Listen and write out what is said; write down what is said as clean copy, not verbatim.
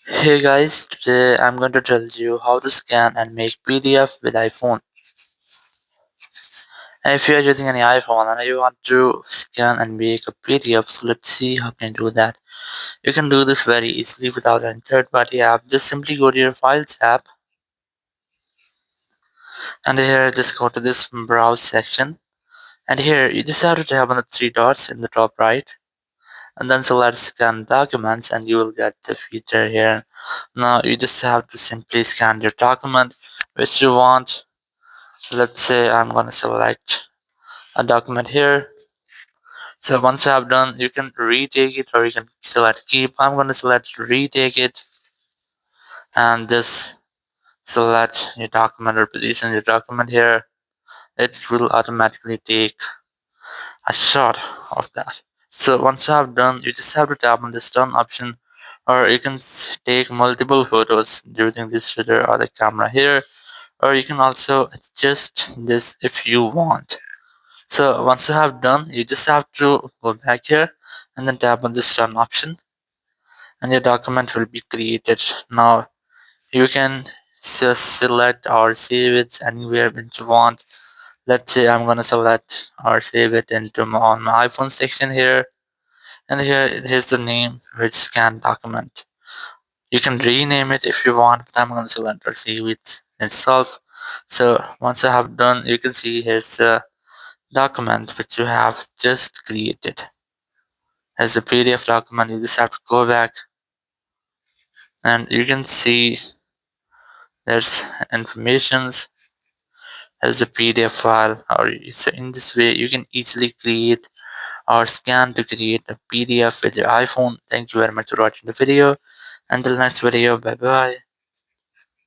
Hey guys, today I'm going to tell you how to scan and make PDF with iPhone. And if you are using any iPhone and you want to scan and make a PDF, so let's see how can you do that. You can do this very easily without any third-party app. Just simply go to your Files app and here just go to this Browse section. And here you just have to tap on the three dots in the top right and then select Scan Documents and you will get the feature here. Now you just have to simply scan your document which you want. Let's say I'm gonna select a document here. So once you have done, you can retake it or you can select keep. I'm gonna select retake it and this select your document or position your document here. It will automatically take a shot of that. So once you have done, you just have to tap on this done option, or you can take multiple photos using this shutter or the camera here, or you can also adjust this if you want. So once you have done, you just have to go back here and then tap on this run option and your document will be created. Now you can just select or save it anywhere that you want. Let's say I'm gonna select or save it into on my iPhone section here, and here's the name which scan document. You can rename it if you want, but I'm gonna select or save it itself. So once I have done, you can see here's the document which you have just created. As a PDF document, you just have to go back and you can see there's informations as a PDF file, or so in this way you can easily create or scan to create a PDF with your iPhone. Thank you very much for watching the video. Until next video, bye bye.